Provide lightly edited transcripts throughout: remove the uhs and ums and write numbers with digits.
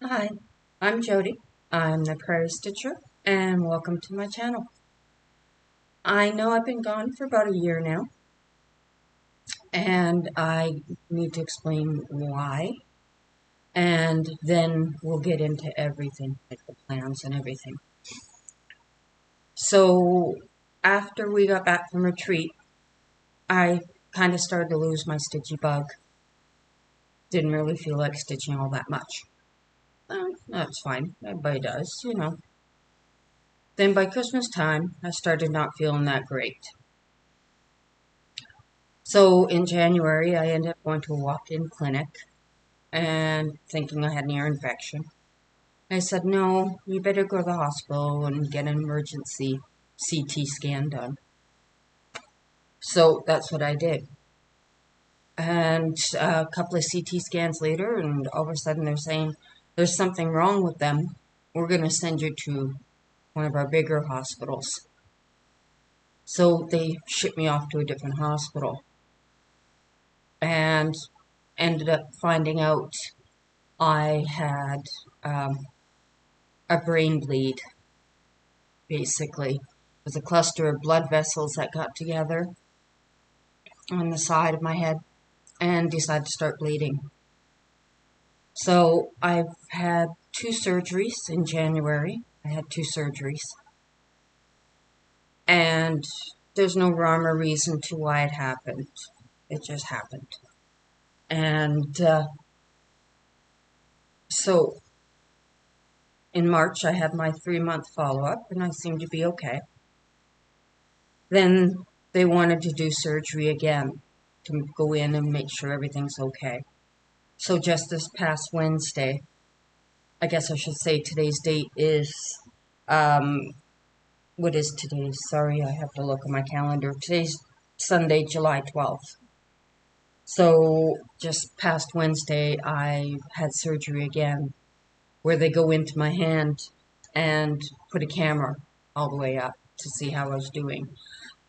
Hi, I'm Jody. I'm the Prairie Stitcher, and welcome to my channel. I know I've been gone for about a year now, and I need to explain why, and then we'll get into everything, like the plans and everything. So, after we got back from retreat, I kind of started to lose my stitchy bug. Didn't really feel like stitching all that much. That's fine. Everybody does. Then by Christmas time, I started not feeling that great. So in January, I ended up going to a walk-in clinic and thinking I had an ear infection. I said, no, you better go to the hospital and get an emergency CT scan done. So that's what I did. And a couple of CT scans later, and all of a sudden they're saying, there's something wrong with them. We're going to send you to one of our bigger hospitals. So they shipped me off to a different hospital and ended up finding out I had a brain bleed, basically. It was a cluster of blood vessels that got together on the side of my head and decided to start bleeding. So I've had two surgeries in January. I had two surgeries. And there's no rhyme or reason to why it happened. It just happened. And so in March, I had my 3-month follow-up, and I seemed to be okay. Then they wanted to do surgery again to go in and make sure everything's okay. So just this past Wednesday, I guess I should say today's date is, um, what is today? Sorry, I have to look at my calendar. Today's Sunday, July 12th. So just past Wednesday, I had surgery again where they go into my hand and put a camera all the way up to see how I was doing.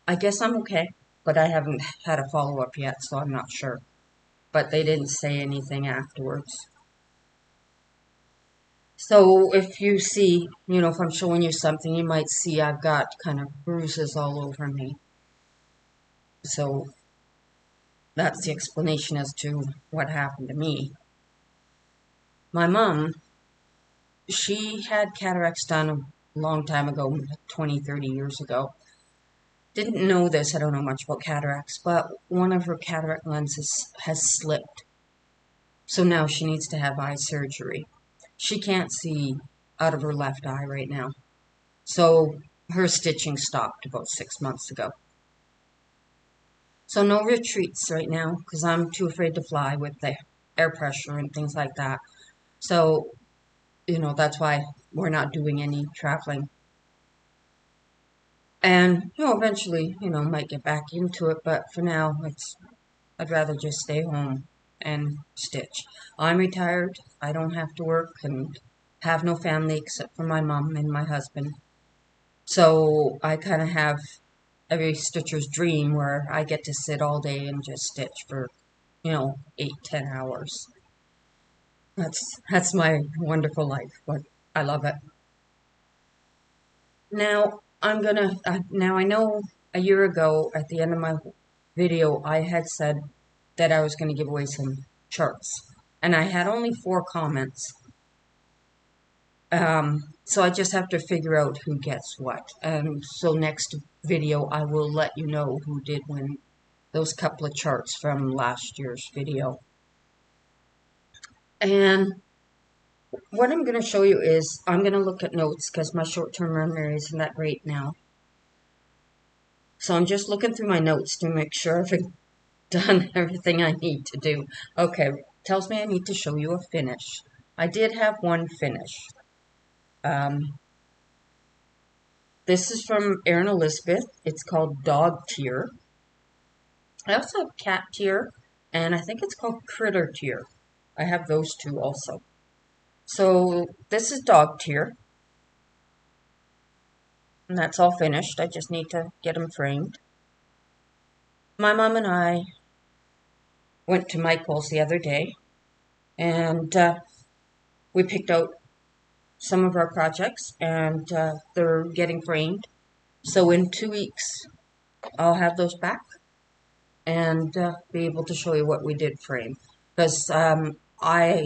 I guess I'm okay, but I haven't had a follow-up yet, so I'm not sure. But they didn't say anything afterwards. So if you see, if I'm showing you something, you might see I've got kind of bruises all over me. So that's the explanation as to what happened to me. My mom, she had cataracts done a long time ago, like 20, 30 years ago. Didn't know this, I don't know much about cataracts, but one of her cataract lenses has slipped. So now she needs to have eye surgery. She can't see out of her left eye right now. So her stitching stopped about 6 months ago. So no retreats right now because I'm too afraid to fly with the air pressure and things like that. So, that's why we're not doing any traveling. And, eventually, might get back into it, but for now, I'd rather just stay home and stitch. I'm retired. I don't have to work and have no family except for my mom and my husband. So I kind of have every stitcher's dream where I get to sit all day and just stitch for, 8, 10 hours. That's my wonderful life, but I love it. Now now I know a year ago at the end of my video I had said that I was gonna give away some charts, and I had only 4 comments. So I just have to figure out who gets what. So next video I will let you know who did win those couple of charts from last year's video. And what I'm going to show you is I'm going to look at notes because my short-term memory isn't that great now. So I'm just looking through my notes to make sure I've done everything I need to do. Okay, tells me I need to show you a finish. I did have one finish. This is from Erin Elizabeth. It's called Dog Tear. I also have Cat Tear, and I think it's called Critter Tear. I have those two also. So this is Dog Tear, and that's all finished. I just need to get them framed. My mom and I went to Michael's the other day, and we picked out some of our projects, and they're getting framed. So in 2 weeks, I'll have those back and be able to show you what we did frame. Because I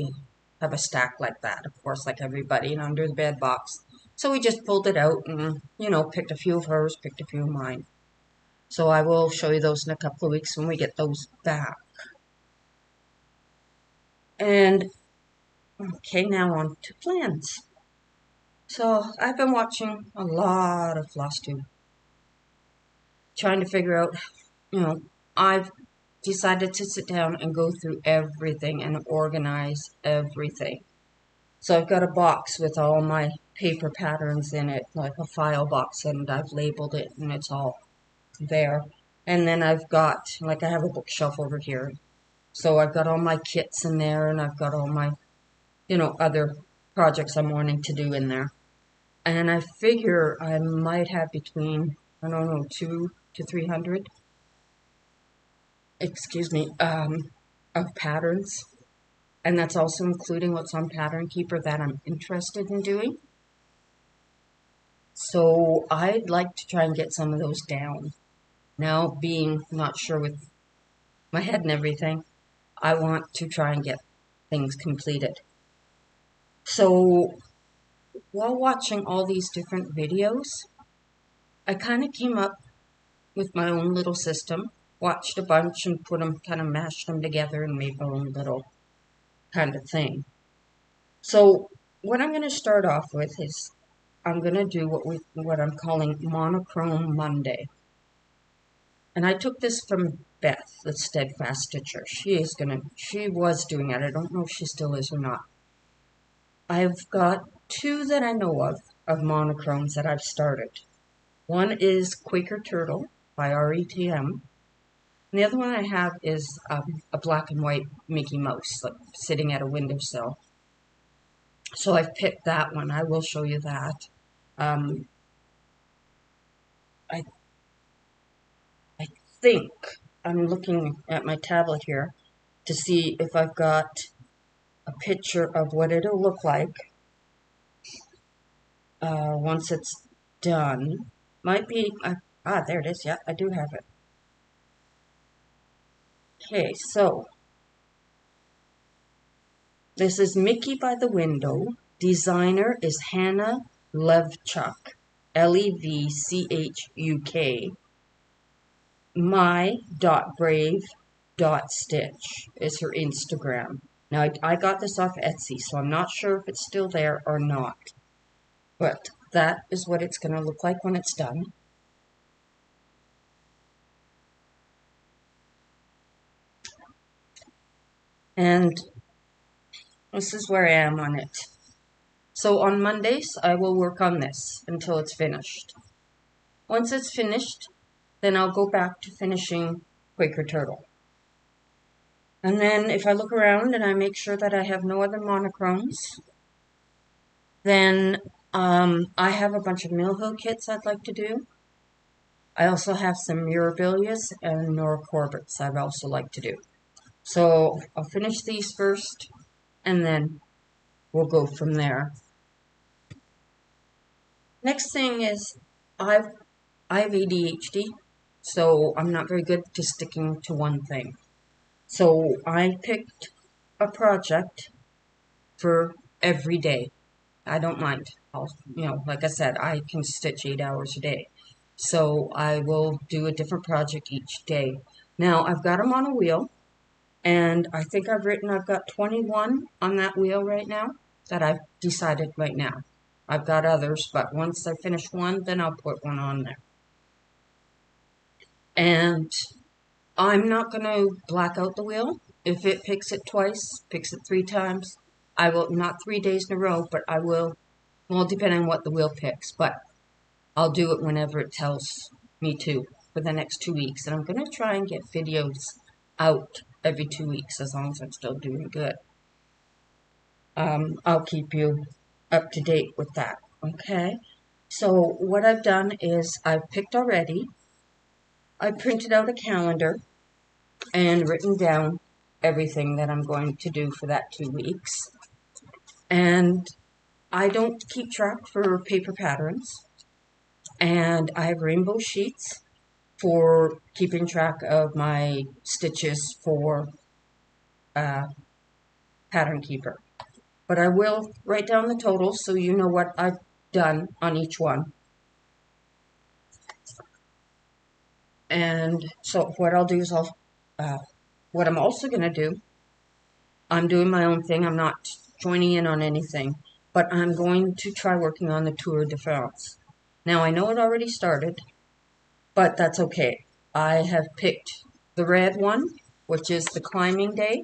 have a stack like that, of course, like everybody, and under the bed box. So we just pulled it out and, picked a few of hers, picked a few of mine. So I will show you those in a couple of weeks when we get those back. And, okay, now on to plans. So I've been watching a lot of Flosstube, trying to figure out, I've decided to sit down and go through everything and organize everything. So I've got a box with all my paper patterns in it, like a file box, and I've labeled it and it's all there. And then I've got, like I have a bookshelf over here. So I've got all my kits in there, and I've got all my, other projects I'm wanting to do in there. And I figure I might have between, I don't know, 200 to 300, of patterns. And that's also including what's on Pattern Keeper that I'm interested in doing. So I'd like to try and get some of those down. Now, being not sure with my head and everything, I want to try and get things completed. So while watching all these different videos, I kind of came up with my own little system, watched a bunch and kind of mashed them together and made my own little kind of thing. So what I'm going to start off with is I'm going to do what I'm calling Monochrome Monday. And I took this from Beth, the Steadfast Stitcher. She was doing it. I don't know if she still is or not. I've got 2 that I know of monochromes that I've started. One is Quaker Turtle by RETM. And the other one I have is a black and white Mickey Mouse, like, sitting at a windowsill. So I've picked that one. I will show you that. I think I'm looking at my tablet here to see if I've got a picture of what it'll look like once it's done. Might be, there it is. Yeah, I do have it. Okay, so this is Mickey by the Window. Designer is Hannah Levchuk, Levchuk. My.brave.stitch is her Instagram. Now, I got this off Etsy, so I'm not sure if it's still there or not. But that is what it's going to look like when it's done. And this is where I am on it. So on Mondays, I will work on this until it's finished. Once it's finished, then I'll go back to finishing Quaker Turtle. And then if I look around and I make sure that I have no other monochromes, then I have a bunch of Mill Hill kits I'd like to do. I also have some Mirabilias and Nora Corbett's I'd also like to do. So I'll finish these first, and then we'll go from there. Next thing is I have ADHD, so I'm not very good to sticking to one thing. So I picked a project for every day. I don't mind. Like I said, I can stitch 8 hours a day. So I will do a different project each day. Now, I've got them on a wheel, and I think I've got 21 on that wheel right now that I've decided right now. I've got others, but once I finish one, then I'll put one on there. And I'm not going to black out the wheel. If it picks it twice, picks it 3 times, I will, not 3 days in a row, but I will, well, depending on what the wheel picks, but I'll do it whenever it tells me to for the next 2 weeks. And I'm going to try and get videos out every 2 weeks as long as I'm still doing good. I'll keep you up to date with that, okay? So what I've done is I've picked already. I printed out a calendar and written down everything that I'm going to do for that 2 weeks. And I don't keep track for paper patterns. And I have rainbow sheets for keeping track of my stitches for uh, Pattern Keeper. But I will write down the totals so you know what I've done on each one. And so what I'll do is what I'm also going to do, I'm doing my own thing. I'm not joining in on anything, but I'm going to try working on the Tour de France. Now, I know it already started, but that's okay. I have picked the red one, which is the climbing day.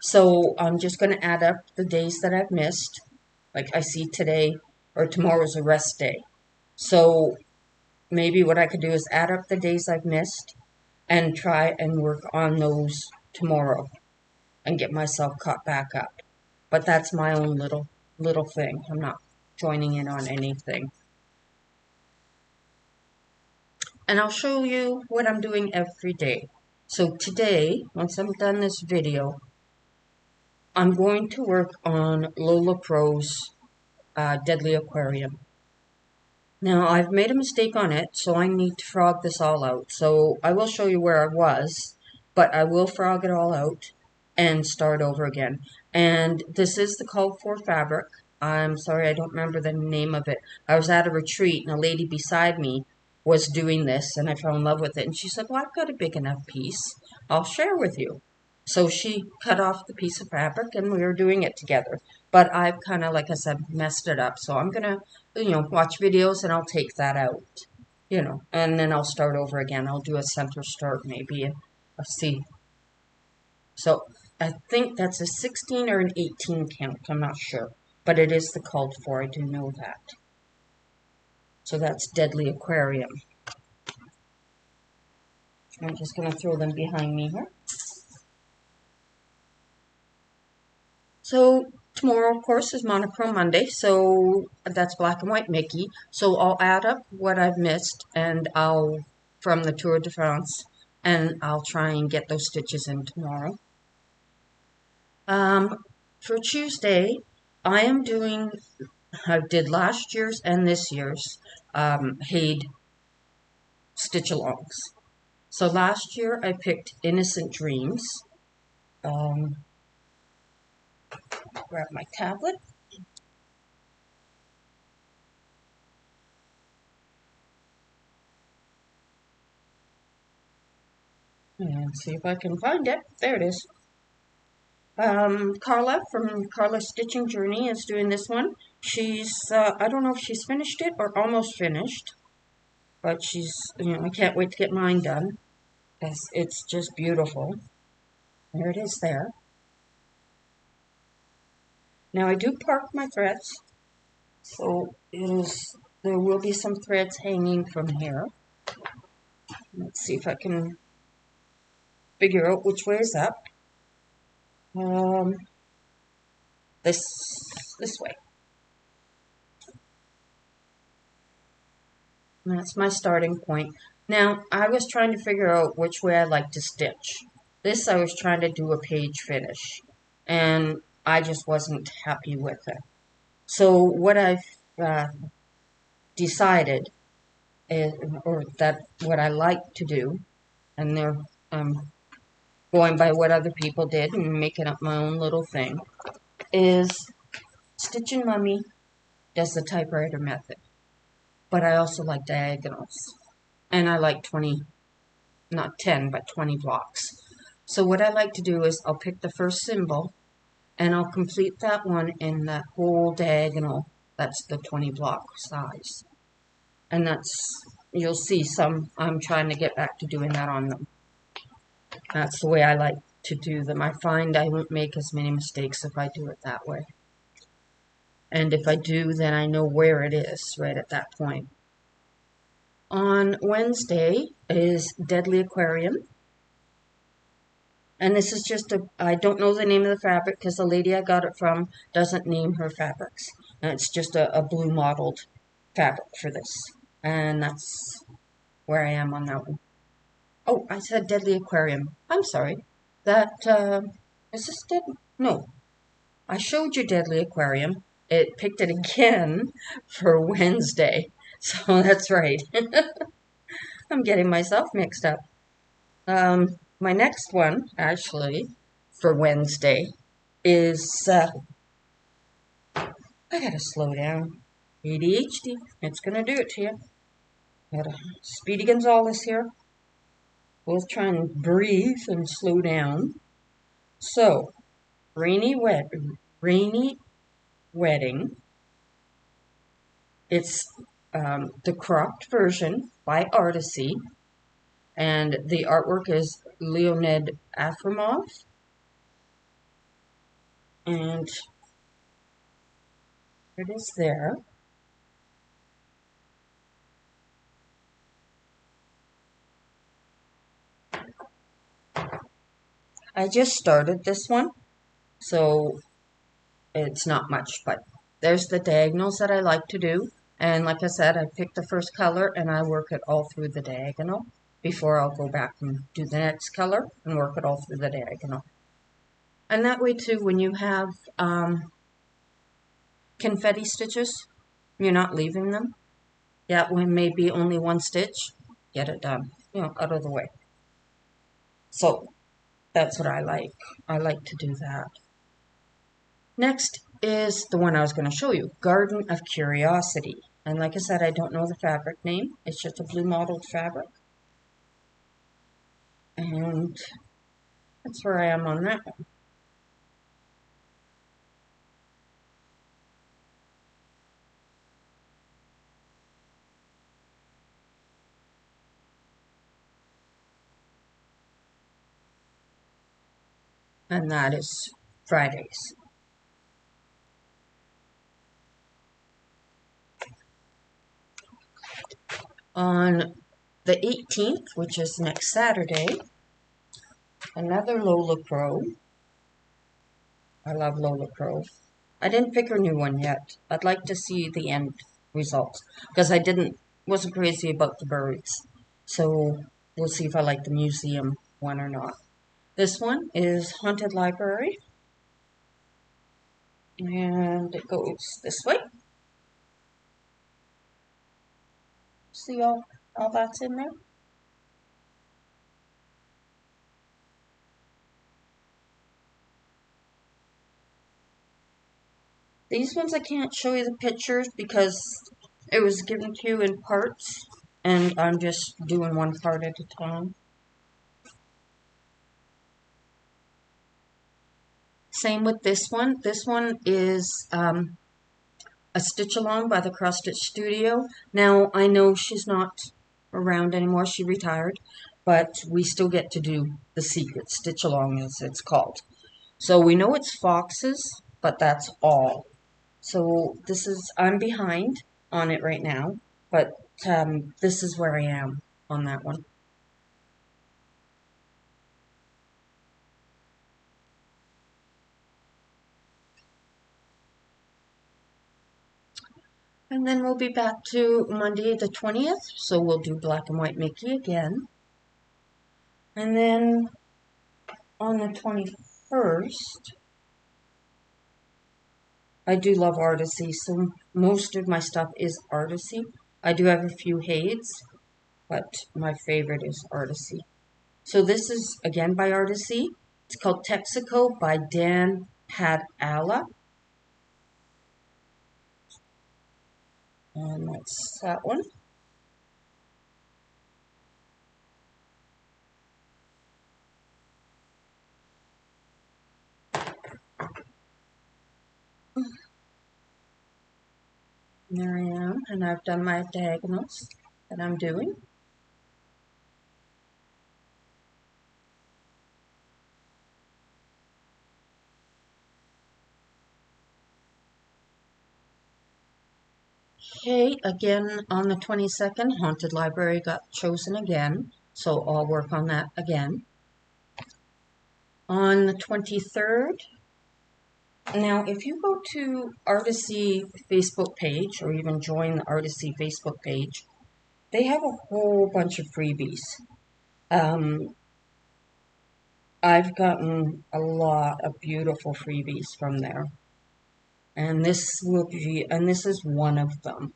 So I'm just going to add up the days that I've missed. Like I see today or tomorrow's a rest day. So maybe what I could do is add up the days I've missed and try and work on those tomorrow and get myself caught back up. But that's my own little thing. I'm not joining in on anything. And I'll show you what I'm doing every day. So today, once I'm done this video, I'm going to work on Lola Pro's Deadly Aquarium. Now, I've made a mistake on it, so I need to frog this all out. So I will show you where I was, but I will frog it all out and start over again. And this is the called for fabric. I'm sorry, I don't remember the name of it. I was at a retreat, and a lady beside me was doing this, and I fell in love with it. And she said, well, I've got a big enough piece. I'll share with you. So she cut off the piece of fabric, and we were doing it together. But I've kind of, like I said, messed it up. So I'm going to watch videos and I'll take that out, and then I'll start over again. I'll do a center start maybe and I'll see. So I think that's a 16 or an 18 count. I'm not sure, but it is the called for. I do know that. So that's Deadly Aquarium. I'm just going to throw them behind me here. So tomorrow, of course, is Monochrome Monday, so that's black and white Mickey. So I'll add up what I've missed and from the Tour de France, and I'll try and get those stitches in tomorrow. For Tuesday, I did last year's and this year's Haid stitch-alongs. So last year I picked Innocent Dreams. Grab my tablet. And see if I can find it. There it is. Carla from Carla's Stitching Journey is doing this one. She's, I don't know if she's finished it or almost finished, but I can't wait to get mine done. It's just beautiful. There it is there. Now I do park my threads, so there will be some threads hanging from here. Let's see if I can figure out which way is up. This way. And that's my starting point. Now, I was trying to figure out which way I like to stitch. This I was trying to do a page finish, and I just wasn't happy with it. So what I've decided is, what I like to do, and going by what other people did and making up my own little thing, is Stitchin' Mummy does the typewriter method. But I also like diagonals. And I like 20, not 10, but 20 blocks. So what I like to do is I'll pick the first symbol and I'll complete that one in that whole diagonal. That's the 20 block size. And you'll see I'm trying to get back to doing that on them. That's the way I like to do them. I find I won't make as many mistakes if I do it that way. And if I do, then I know where it is right at that point. On Wednesday is Deadly Aquarium. And this is just I don't know the name of the fabric because the lady I got it from doesn't name her fabrics. And it's just a blue mottled fabric for this. And that's where I am on that one. Oh, I said Deadly Aquarium. I'm sorry. Is this dead? No. I showed you Deadly Aquarium. It picked it again for Wednesday. So that's right. I'm getting myself mixed up. My next one, actually, for Wednesday is, I gotta slow down. ADHD. It's gonna do it to you. Got Speedy Gonzales here. We'll try and breathe and slow down. So, rainy wedding. It's the cropped version by Artisy, and the artwork is Leonid Afremov, and it is there. I just started this one, so it's not much, but there's the diagonals that I like to do. And like I said, I pick the first color and I work it all through the diagonal before I'll go back and do the next color and work it all through the diagonal. And that way too, when you have confetti stitches, you're not leaving them. That one may be only one stitch, get it done, out of the way. So that's what I like. I like to do that. Next is the one I was going to show you, Garden of Curiosity. And like I said, I don't know the fabric name. It's just a blue mottled fabric. And that's where I am on that one. And that is Fridays. On the 18th, which is next Saturday, another Lola Crow. I love Lola Crow. I didn't pick her new one yet. I'd like to see the end results because I wasn't crazy about the birds. So we'll see if I like the museum one or not. This one is Haunted Library, and it goes this way. See all that's in there? These ones I can't show you the pictures because it was given to you in parts, and I'm just doing one part at a time. Same with this one. This one is a stitch along by the Cross Stitch Studio. Now, I know she's not around anymore. She retired, but we still get to do the secret stitch along, as it's called. So we know it's foxes, but that's all. So I'm behind on it right now, but this is where I am on that one. And then we'll be back to Monday the 20th, so we'll do Black and White Mickey again. And then on the 21st, I do love Artisy, so most of my stuff is Artisy. I do have a few Hades, but my favorite is Artisy. So this is, again, by Artisy. It's called Texaco by Dan Hadala. And that's that one. And there I am, and I've done my diagonals that I'm doing. Okay, again on the 22nd, Haunted Library got chosen again, so I'll work on that again. On the 23rd, now if you go to Artisy Facebook page, or even join the Artisy Facebook page, they have a whole bunch of freebies. I've gotten a lot of beautiful freebies from there. And this is one of them.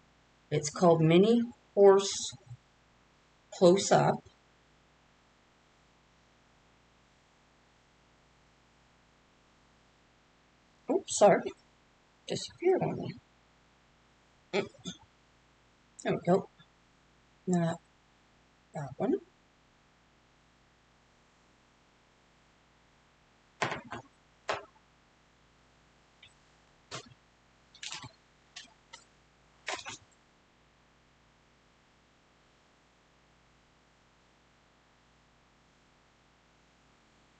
It's called Mini Horse Close Up. Oops, sorry. Disappeared on me. There we go. Not that one.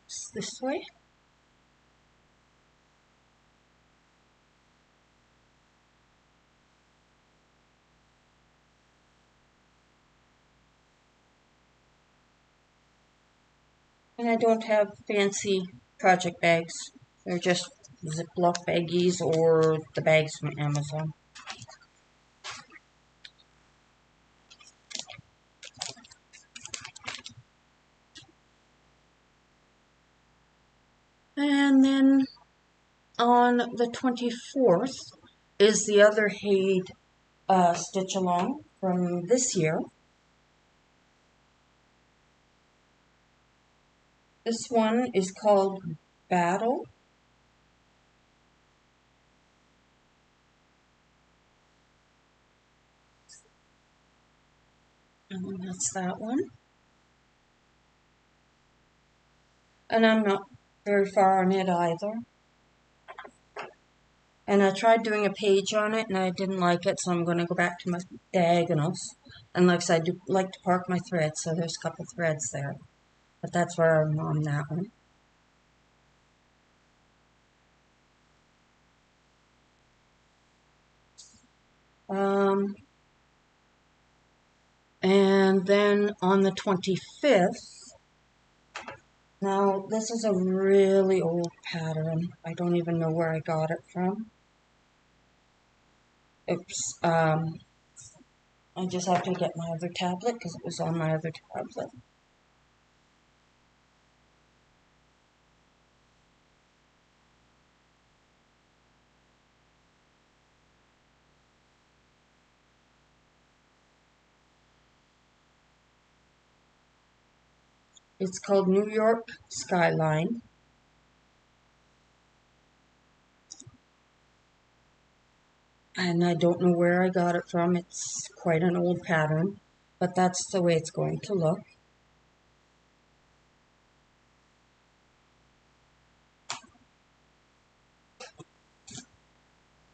It's this way. And I don't have fancy project bags. They're just Ziploc baggies or the bags from Amazon. And then on the 24th is the other Haid stitch along from this year. This one is called Battle. And that's that one. And I'm not very far on it either. And I tried doing a page on it and I didn't like it, so I'm going to go back to my diagonals. And like I said, I do like to park my threads, so there's a couple threads there. But that's where I'm on that one. And then on the 25th, now this is a really old pattern. I don't even know where I got it from. Oops. I just have to get my other tablet because it was on my other tablet. It's called New York Skyline. And I don't know where I got it from. It's quite an old pattern, but that's the way it's going to look.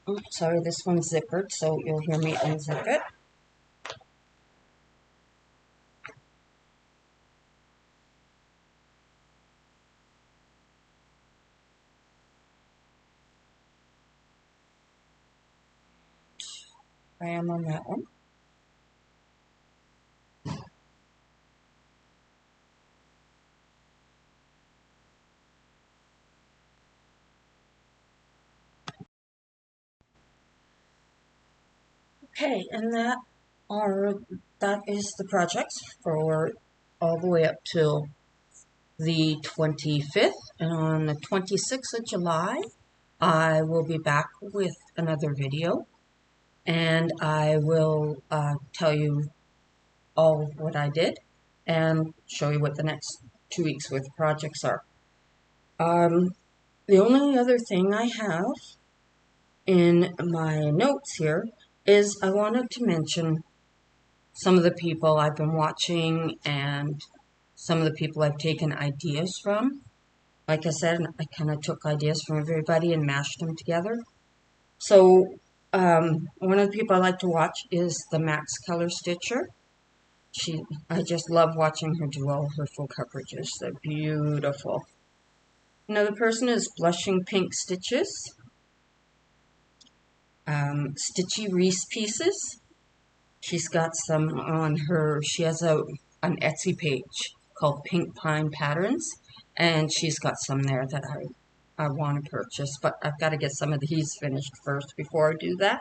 Oh, sorry, this one's zippered, so you'll hear me unzip it. I am on that one. Okay, and that is the projects for all the way up till the 25th. And on the 26th of July, I will be back with another video. And I will tell you all of what I did and show you what the next 2 weeks worth of projects are. The only other thing I have in my notes here is I wanted to mention some of the people I've been watching and some of the people I've taken ideas from. Like I said, I kind of took ideas from everybody and mashed them together. So one of the people I like to watch is the Max Color Stitcher. I just love watching her do all her full coverages. They're beautiful. Another person is Blushing Pink Stitches. Stitchy Reese Pieces. She's got some on her, she has an Etsy page called Pink Pine Patterns, and she's got some there that I want to purchase, but I've got to get some of these finished first before I do that.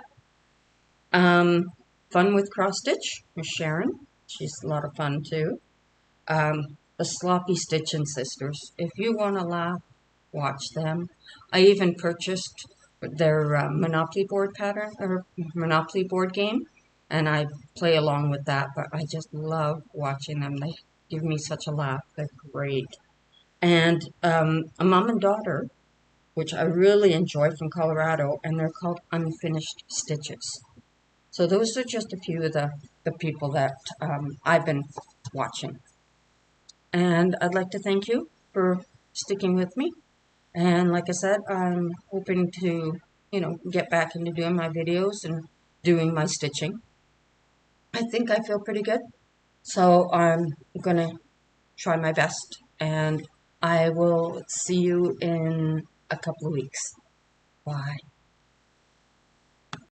Fun with Cross Stitch, Miss Sharon. She's a lot of fun too. the Sloppy Stitchin' Sisters. If you want to laugh, watch them. I even purchased their Monopoly board pattern or Monopoly board game, and I play along with that. But I just love watching them. They give me such a laugh. They're great. And a mom and daughter, which I really enjoy from Colorado, and they're called Unfinished Stitches. So those are just a few of the people that I've been watching. And I'd like to thank you for sticking with me. And like I said, I'm hoping to, get back into doing my videos and doing my stitching. I think I feel pretty good. So I'm going to try my best. And I will see you in a couple of weeks. Bye.